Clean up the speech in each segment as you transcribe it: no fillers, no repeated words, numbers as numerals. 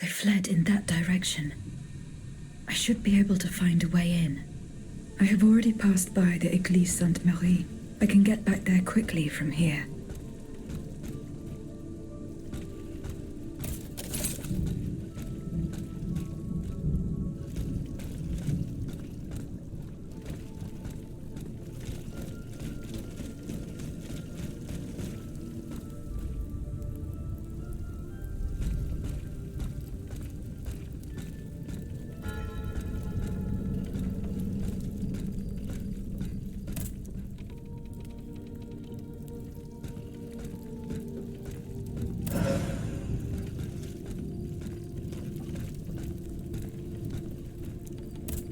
They fled in that direction. I should be able to find a way in. I have already passed by the Église Sainte-Marie. I can get back there quickly from here.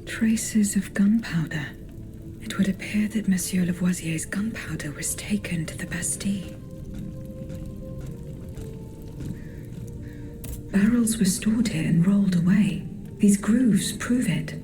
Traces of gunpowder. It would appear that Monsieur Lavoisier's gunpowder was taken to the Bastille. Barrels were stored here and rolled away. These grooves prove it.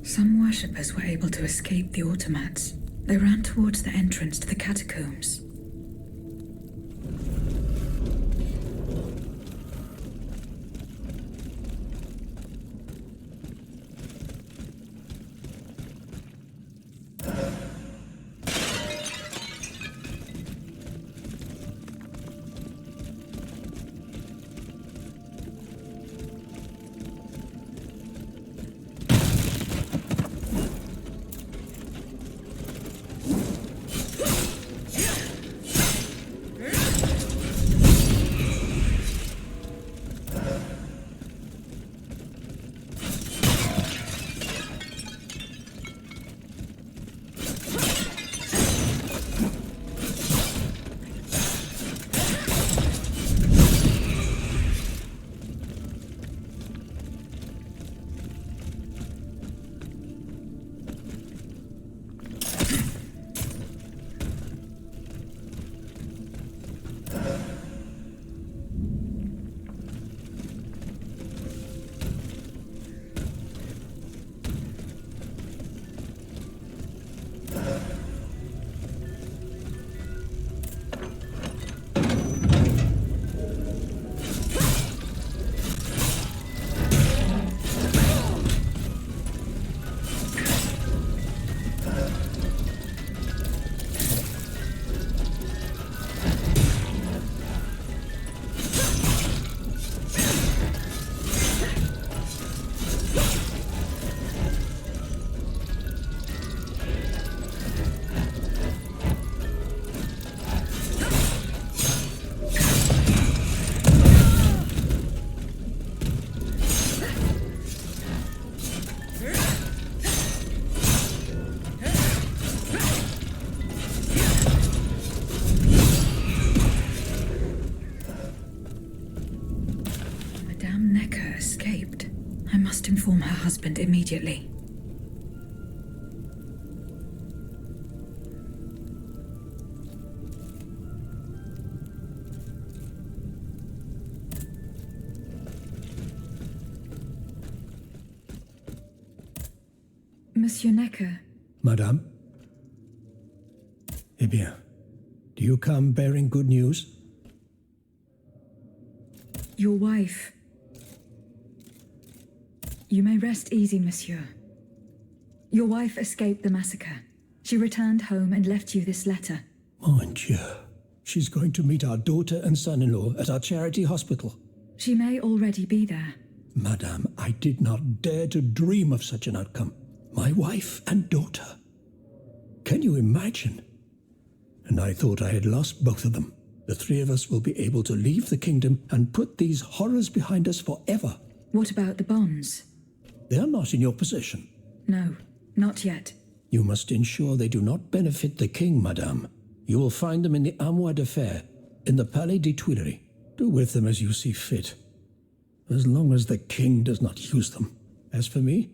Some worshippers were able to escape the automats. They ran towards the entrance to the catacombs. Inform her husband immediately. Monsieur Necker. Madame? Eh bien, do you come bearing good news? Your wife. You may rest easy, monsieur. Your wife escaped the massacre. She returned home and left you this letter. Mon Dieu. She's going to meet our daughter and son-in-law at our charity hospital. She may already be there. Madame, I did not dare to dream of such an outcome. My wife and daughter. Can you imagine? And I thought I had lost both of them. The three of us will be able to leave the kingdom and put these horrors behind us forever. What about the bonds? They are not in your possession. No, not yet. You must ensure they do not benefit the king, madame. You will find them in the armoire de fer, in the Palais des Tuileries. Do with them as you see fit, as long as the king does not use them. As for me,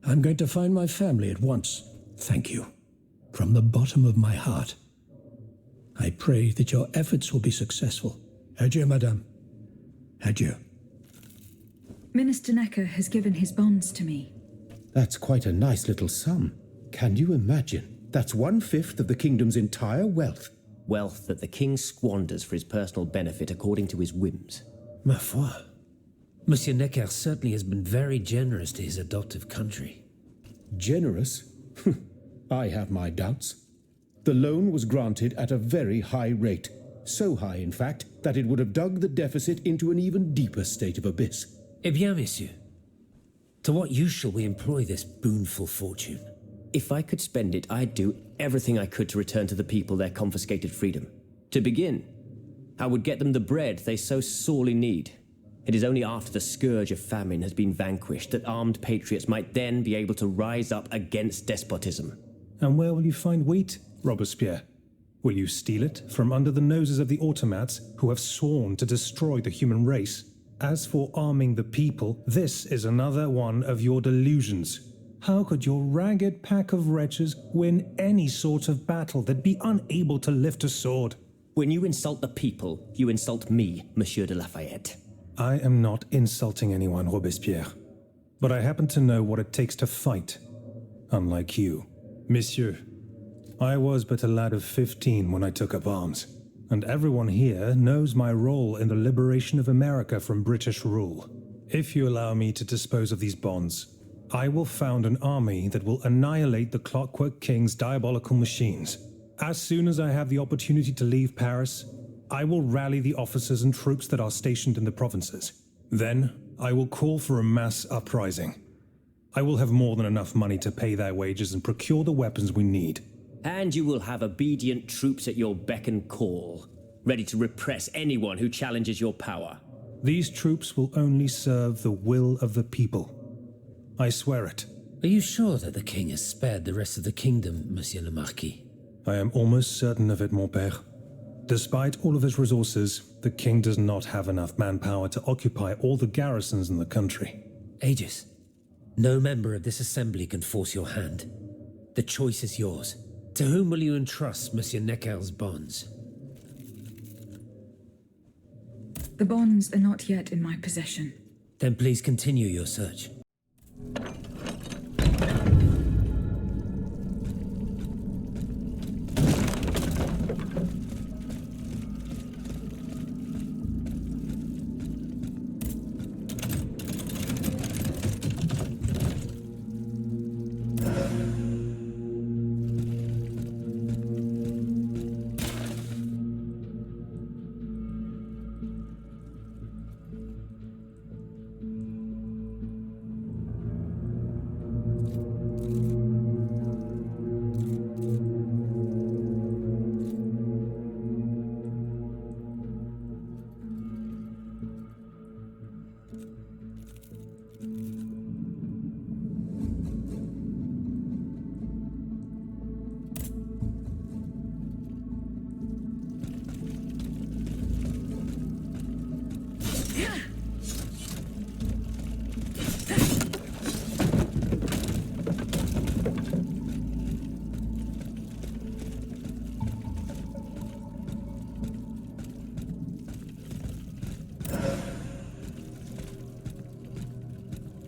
I'm going to find my family at once. Thank you. From the bottom of my heart. I pray that your efforts will be successful. Adieu, madame. Adieu. Minister Necker has given his bonds to me. That's quite a nice little sum. Can you imagine? That's 1/5 of the kingdom's entire wealth. Wealth that the king squanders for his personal benefit according to his whims. Ma foi. Monsieur Necker certainly has been very generous to his adoptive country. Generous? I have my doubts. The loan was granted at a very high rate. So high, in fact, that it would have dug the deficit into an even deeper state of abyss. Eh bien, monsieur. To what use shall we employ this boonful fortune? If I could spend it, I'd do everything I could to return to the people their confiscated freedom. To begin, I would get them the bread they so sorely need. It is only after the scourge of famine has been vanquished that armed patriots might then be able to rise up against despotism. And where will you find wheat, Robespierre? Will you steal it from under the noses of the automats who have sworn to destroy the human race? As for arming the people, this is another one of your delusions. How could your ragged pack of wretches win any sort of battle that'd be unable to lift a sword? When you insult the people, you insult me, Monsieur de Lafayette. I am not insulting anyone, Robespierre. But I happen to know what it takes to fight. Unlike you. Monsieur, I was but a lad of 15 when I took up arms. And everyone here knows my role in the liberation of America from British rule. If you allow me to dispose of these bonds, I will found an army that will annihilate the Clockwork King's diabolical machines. As soon as I have the opportunity to leave Paris, I will rally the officers and troops that are stationed in the provinces. Then, I will call for a mass uprising. I will have more than enough money to pay their wages and procure the weapons we need. And you will have obedient troops at your beck and call, ready to repress anyone who challenges your power. These troops will only serve the will of the people. I swear it. Are you sure that the king has spared the rest of the kingdom, Monsieur le Marquis? I am almost certain of it, mon père. Despite all of his resources, the king does not have enough manpower to occupy all the garrisons in the country. Aegis, no member of this assembly can force your hand. The choice is yours. To whom will you entrust Monsieur Necker's bonds? The bonds are not yet in my possession. Then please continue your search.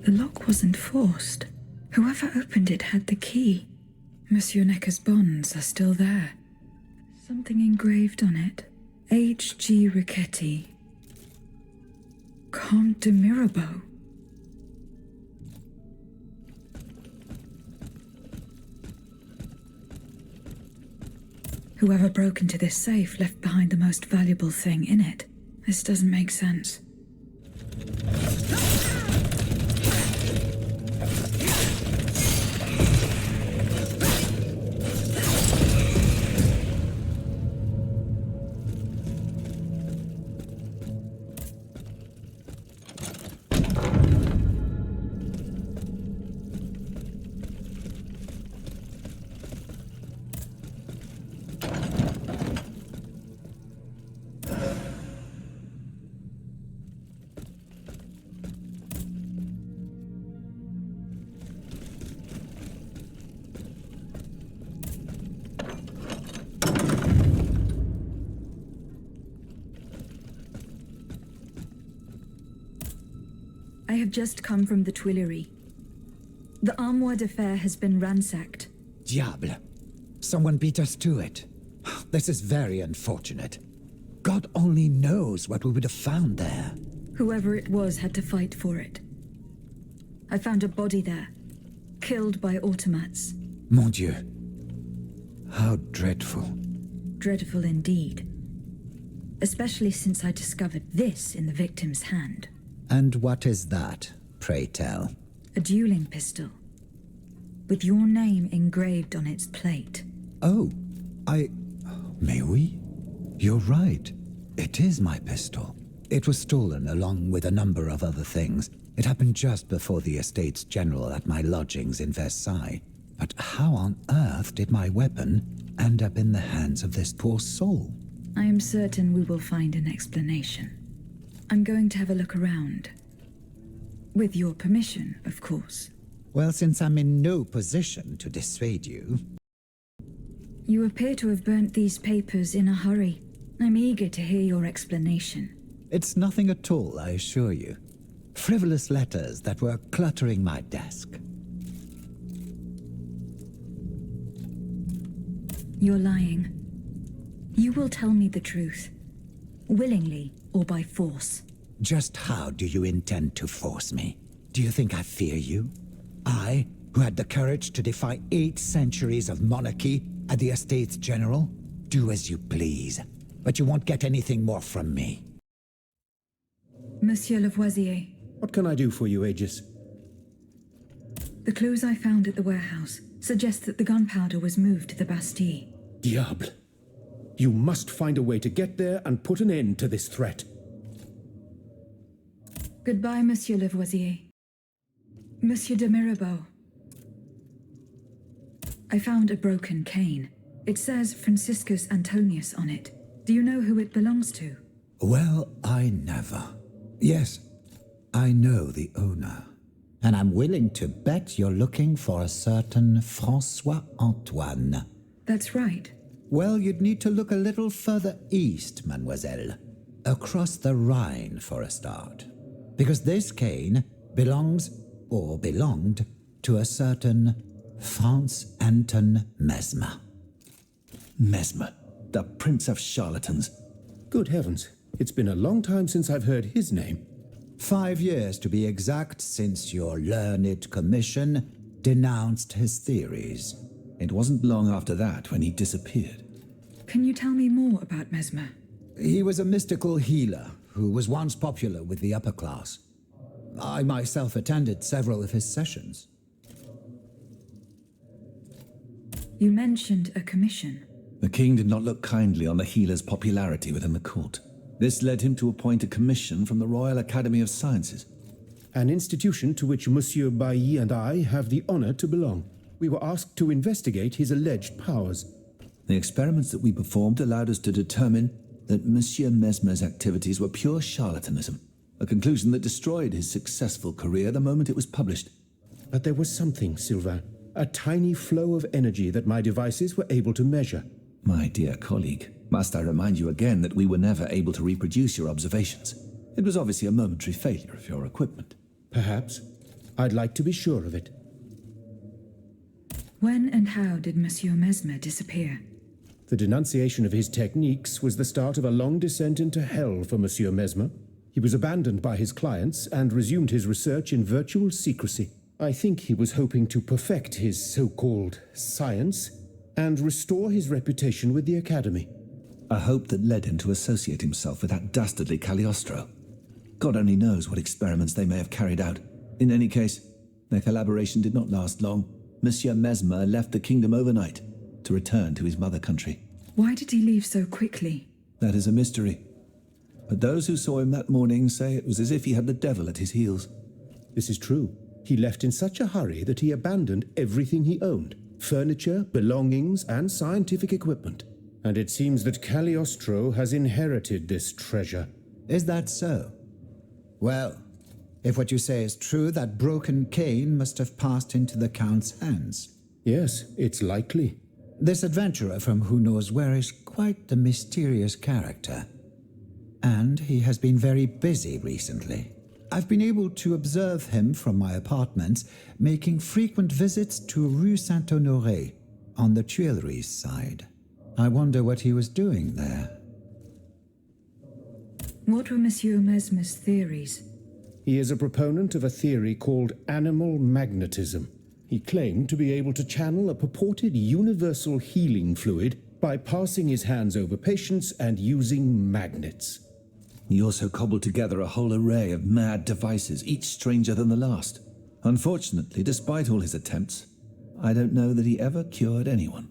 The lock wasn't forced. Whoever opened it had the key. Monsieur Necker's bonds are still there. Something engraved on it. H.G. Riquetti. Comte de Mirabeau. Whoever broke into this safe left behind the most valuable thing in it. This doesn't make sense. have just come from the Tuileries. The armoire de fer has been ransacked. Diable. Someone beat us to it. This is very unfortunate. God only knows what we would have found there. Whoever it was had to fight for it. I found a body there, killed by automats. Mon Dieu. How dreadful. Dreadful indeed. Especially since I discovered this in the victim's hand. And what is that, pray tell? A dueling pistol, with your name engraved on its plate. Oh, May we? You're right. It is my pistol. It was stolen along with a number of other things. It happened just before the Estates General at my lodgings in Versailles. But how on earth did my weapon end up in the hands of this poor soul? I am certain we will find an explanation. I'm going to have a look around. With your permission, of course. Well, since I'm in no position to dissuade you... You appear to have burnt these papers in a hurry. I'm eager to hear your explanation. It's nothing at all, I assure you. Frivolous letters that were cluttering my desk. You're lying. You will tell me the truth. Willingly or by force. Just how do you intend to force me? Do you think I fear you? I, who had the courage to defy 8 centuries of monarchy at the Estates General? Do as you please, but you won't get anything more from me. Monsieur Lavoisier. What can I do for you, Aegis? The clues I found at the warehouse suggest that the gunpowder was moved to the Bastille. Diable. You must find a way to get there and put an end to this threat. Goodbye, Monsieur Lavoisier. Monsieur de Mirabeau. I found a broken cane. It says Franciscus Antonius on it. Do you know who it belongs to? Well, I never. Yes, I know the owner. And I'm willing to bet you're looking for a certain François Antoine. That's right. Well, you'd need to look a little further east, mademoiselle. Across the Rhine, for a start. Because this cane belongs, or belonged, to a certain Franz Anton Mesmer. Mesmer, the prince of charlatans. Good heavens, it's been a long time since I've heard his name. 5 years to be exact since your learned commission denounced his theories. It wasn't long after that when he disappeared. Can you tell me more about Mesmer? He was a mystical healer who was once popular with the upper class. I myself attended several of his sessions. You mentioned a commission. The king did not look kindly on the healer's popularity within the court. This led him to appoint a commission from the Royal Academy of Sciences. An institution to which Monsieur Bailly and I have the honor to belong. We were asked to investigate his alleged powers. The experiments that we performed allowed us to determine that Monsieur Mesmer's activities were pure charlatanism, a conclusion that destroyed his successful career the moment it was published. But there was something, Sylvain, a tiny flow of energy that my devices were able to measure. My dear colleague, must I remind you again that we were never able to reproduce your observations? It was obviously a momentary failure of your equipment. Perhaps. I'd like to be sure of it. When and how did Monsieur Mesmer disappear? The denunciation of his techniques was the start of a long descent into hell for Monsieur Mesmer. He was abandoned by his clients and resumed his research in virtual secrecy. I think he was hoping to perfect his so-called science and restore his reputation with the Academy. A hope that led him to associate himself with that dastardly Cagliostro. God only knows what experiments they may have carried out. In any case, their collaboration did not last long. Monsieur Mesmer left the kingdom overnight to return to his mother country. Why did he leave so quickly? That is a mystery. But those who saw him that morning say it was as if he had the devil at his heels. This is true. He left in such a hurry that he abandoned everything he owned. Furniture, belongings, and scientific equipment. And it seems that Cagliostro has inherited this treasure. Is that so? Well, if what you say is true, that broken cane must have passed into the Count's hands. Yes, it's likely. This adventurer from who knows where is quite the mysterious character. And he has been very busy recently. I've been able to observe him from my apartments, making frequent visits to Rue Saint-Honoré, on the Tuileries side. I wonder what he was doing there. What were Monsieur Mesmer's theories? He is a proponent of a theory called animal magnetism. He claimed to be able to channel a purported universal healing fluid by passing his hands over patients and using magnets. He also cobbled together a whole array of mad devices, each stranger than the last. Unfortunately, despite all his attempts, I don't know that he ever cured anyone.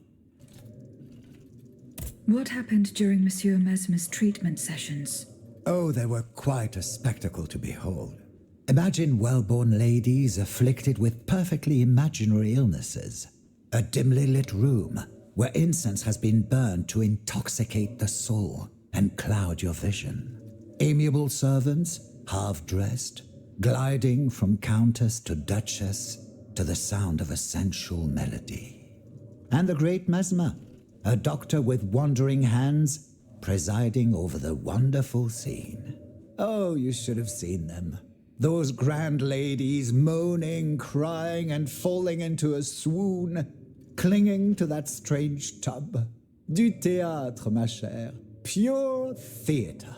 What happened during Monsieur Mesmer's treatment sessions? Oh, they were quite a spectacle to behold. Imagine well-born ladies afflicted with perfectly imaginary illnesses. A dimly lit room where incense has been burned to intoxicate the soul and cloud your vision. Amiable servants, half-dressed, gliding from countess to duchess to the sound of a sensual melody. And the great Mesmer, a doctor with wandering hands, presiding over the wonderful scene. Oh, you should have seen them. Those grand ladies moaning, crying, and falling into a swoon, clinging to that strange tub. Du théâtre, ma chère. Pure theatre.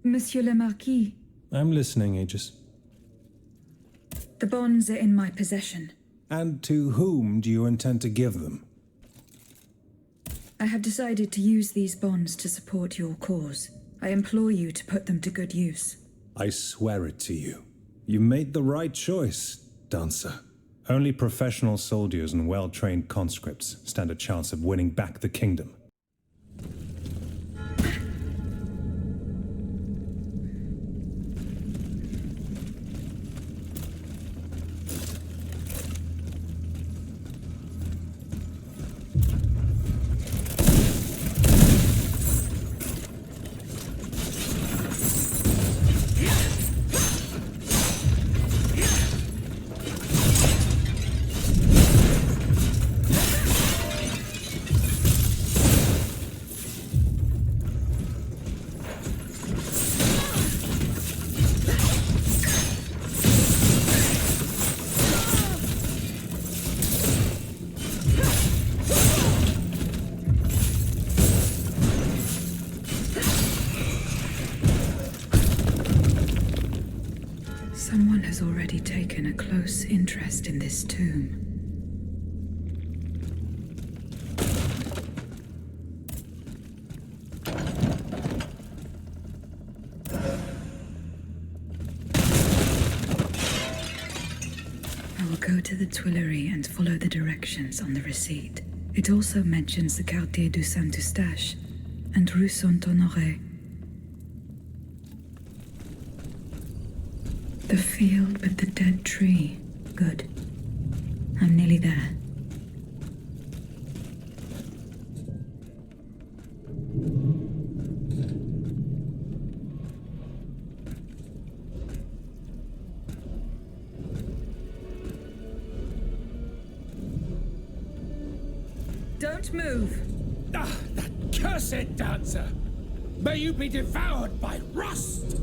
Monsieur le Marquis, I'm listening, Aegis. the bonds are in my possession. And to whom do you intend to give them? I have decided to use these bonds to support your cause. I implore you to put them to good use. I swear it to you. You made the right choice, Dancer. Only professional soldiers and well-trained conscripts stand a chance of winning back the kingdom. Someone has already taken a close interest in this tomb. I will go to the Tuileries and follow the directions on the receipt. It also mentions the Quartier du Saint-Eustache and Rue Saint-Honoré. The field with the dead tree. Good. I'm nearly there. Don't move! Ah, that cursed dancer! May you be devoured by rust!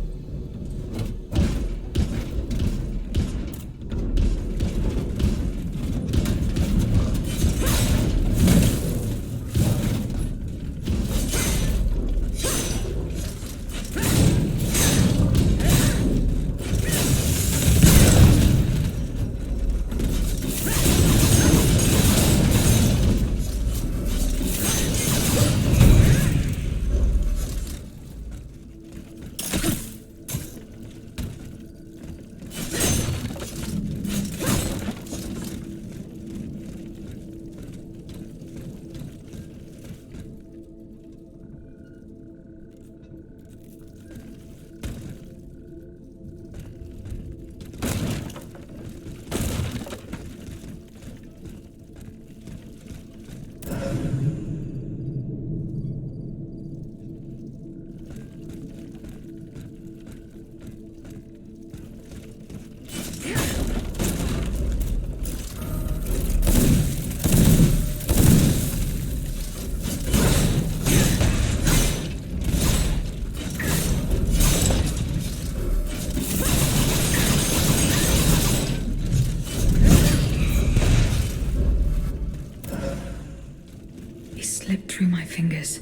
slipped through my fingers.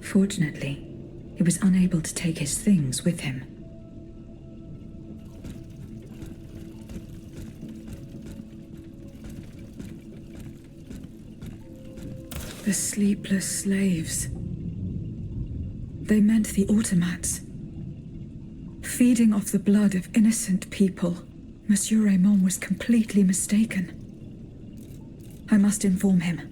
Fortunately, he was unable to take his things with him. The sleepless slaves. They meant the automats. Feeding off the blood of innocent people. Monsieur Raymond was completely mistaken. I must inform him.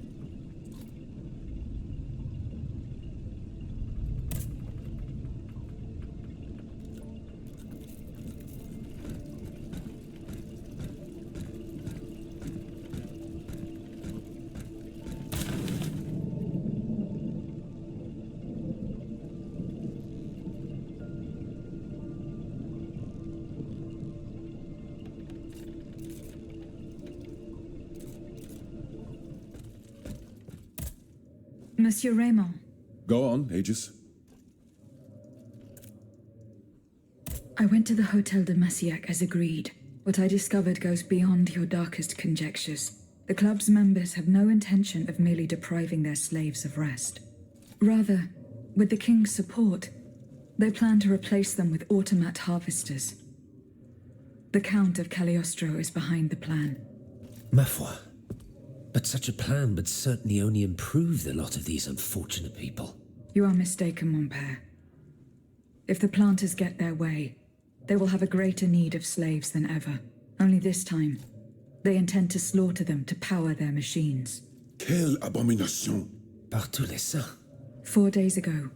Monsieur Raymond. Go on, Aegis. I went to the Hotel de Massiac as agreed. What I discovered goes beyond your darkest conjectures. The club's members have no intention of merely depriving their slaves of rest. Rather, with the king's support, they plan to replace them with automat harvesters. The Count of Cagliostro is behind the plan. Ma foi. But such a plan would certainly only improve the lot of these unfortunate people. You are mistaken, mon père. If the planters get their way, they will have a greater need of slaves than ever. Only this time, they intend to slaughter them to power their machines. Quelle abomination! Par tous les saints. 4 days ago,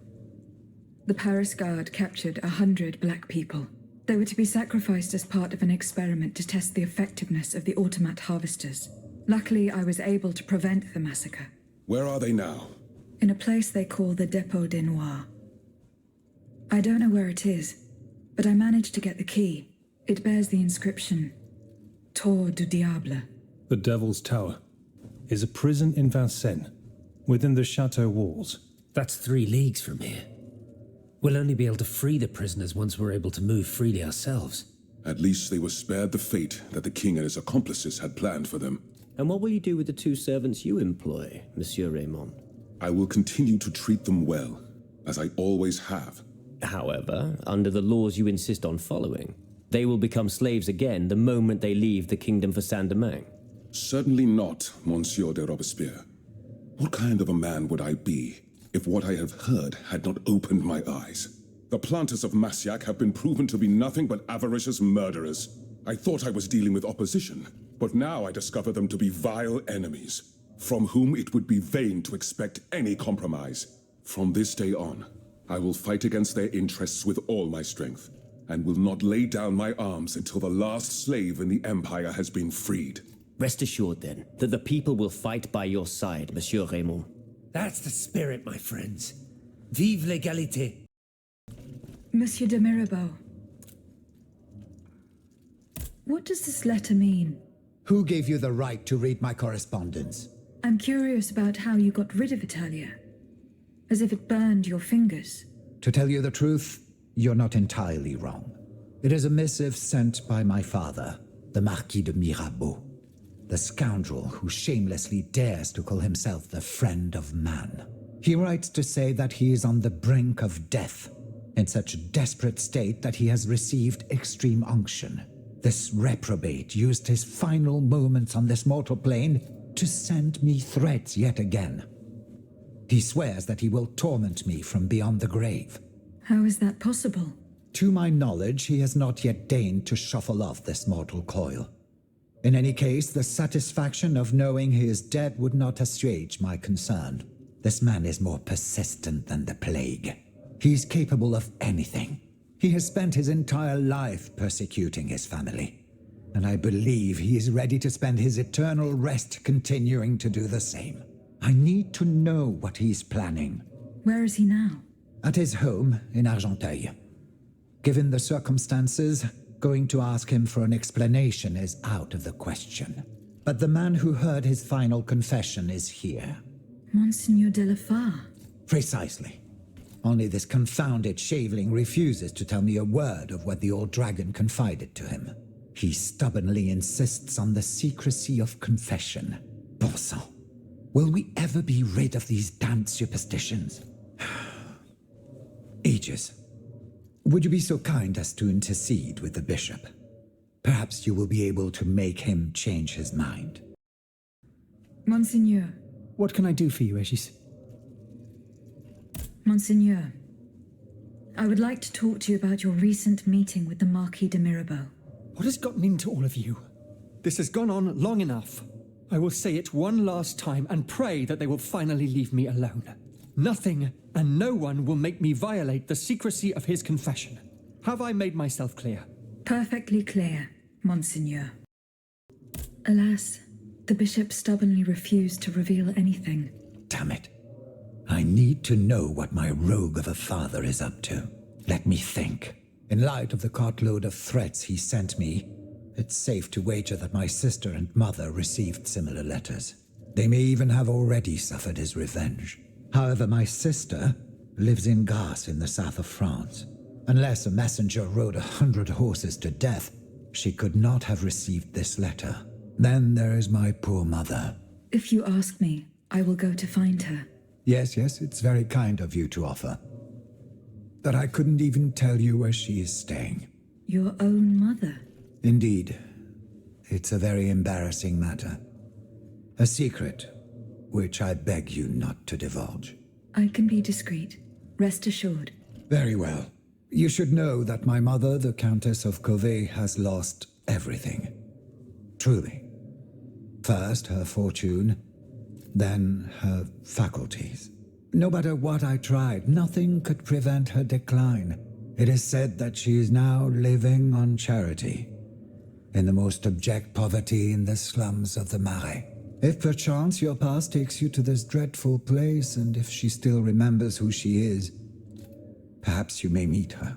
the Paris Guard captured 100 black people. They were to be sacrificed as part of an experiment to test the effectiveness of the automat harvesters. Luckily, I was able to prevent the massacre. Where are they now? In a place they call the Dépôt des Noirs. I don't know where it is, but I managed to get the key. It bears the inscription, Tour du Diable. The Devil's Tower is a prison in Vincennes, within the chateau walls. That's 3 leagues from here. We'll only be able to free the prisoners once we're able to move freely ourselves. At least they were spared the fate that the king and his accomplices had planned for them. And what will you do with the 2 servants you employ, Monsieur Raymond? I will continue to treat them well, as I always have. However, under the laws you insist on following, they will become slaves again the moment they leave the kingdom for Saint-Domingue. Certainly not, Monsieur de Robespierre. What kind of a man would I be if what I have heard had not opened my eyes? The planters of Massiac have been proven to be nothing but avaricious murderers. I thought I was dealing with opposition, but now I discover them to be vile enemies, from whom it would be vain to expect any compromise. From this day on, I will fight against their interests with all my strength, and will not lay down my arms until the last slave in the Empire has been freed. Rest assured, then, that the people will fight by your side, Monsieur Raymond. That's the spirit, my friends. Vive l'égalité. Monsieur de Mirabeau. What does this letter mean? Who gave you the right to read my correspondence? I'm curious about how you got rid of Italia. As if it burned your fingers. To tell you the truth, you're not entirely wrong. It is a missive sent by my father, the Marquis de Mirabeau, the scoundrel who shamelessly dares to call himself the friend of man. He writes to say that he is on the brink of death, in such a desperate state that he has received extreme unction. This reprobate used his final moments on this mortal plane to send me threats yet again. He swears that he will torment me from beyond the grave. How is that possible? To my knowledge, he has not yet deigned to shuffle off this mortal coil. In any case, the satisfaction of knowing he is dead would not assuage my concern. This man is more persistent than the plague. He's capable of anything. He has spent his entire life persecuting his family, and I believe he is ready to spend his eternal rest continuing to do the same. I need to know what he's planning. Where is he now? At his home in Argenteuil. Given the circumstances, going to ask him for an explanation is out of the question. But the man who heard his final confession is here. Monseigneur de la Fare. Precisely. Only this confounded shaveling refuses to tell me a word of what the old dragon confided to him. He stubbornly insists on the secrecy of confession. Bon sang. Will we ever be rid of these damned superstitions? Aegis, would you be so kind as to intercede with the bishop? Perhaps you will be able to make him change his mind. Monseigneur. What can I do for you, Aegis? Monseigneur, I would like to talk to you about your recent meeting with the Marquis de Mirabeau. What has gotten into all of you? This has gone on long enough. I will say it one last time and pray that they will finally leave me alone. Nothing and no one will make me violate the secrecy of his confession. Have I made myself clear? Perfectly clear, Monseigneur. Alas, the bishop stubbornly refused to reveal anything. Damn it. I need to know what my rogue of a father is up to. Let me think. In light of the cartload of threats he sent me, it's safe to wager that my sister and mother received similar letters. They may even have already suffered his revenge. However, my sister lives in Grasse in the south of France. Unless a messenger rode 100 horses to death, she could not have received this letter. Then there is my poor mother. If you ask me, I will go to find her. Yes, it's very kind of you to offer. But I couldn't even tell you where she is staying. Your own mother? Indeed. It's a very embarrassing matter. A secret, which I beg you not to divulge. I can be discreet. Rest assured. Very well. You should know that my mother, the Countess of Covey, has lost everything. Truly. First, her fortune, then her faculties. No matter what I tried, nothing could prevent her decline. It is said that she is now living on charity, in the most abject poverty in the slums of the Marais. If perchance your past takes you to this dreadful place, and if she still remembers who she is, perhaps you may meet her.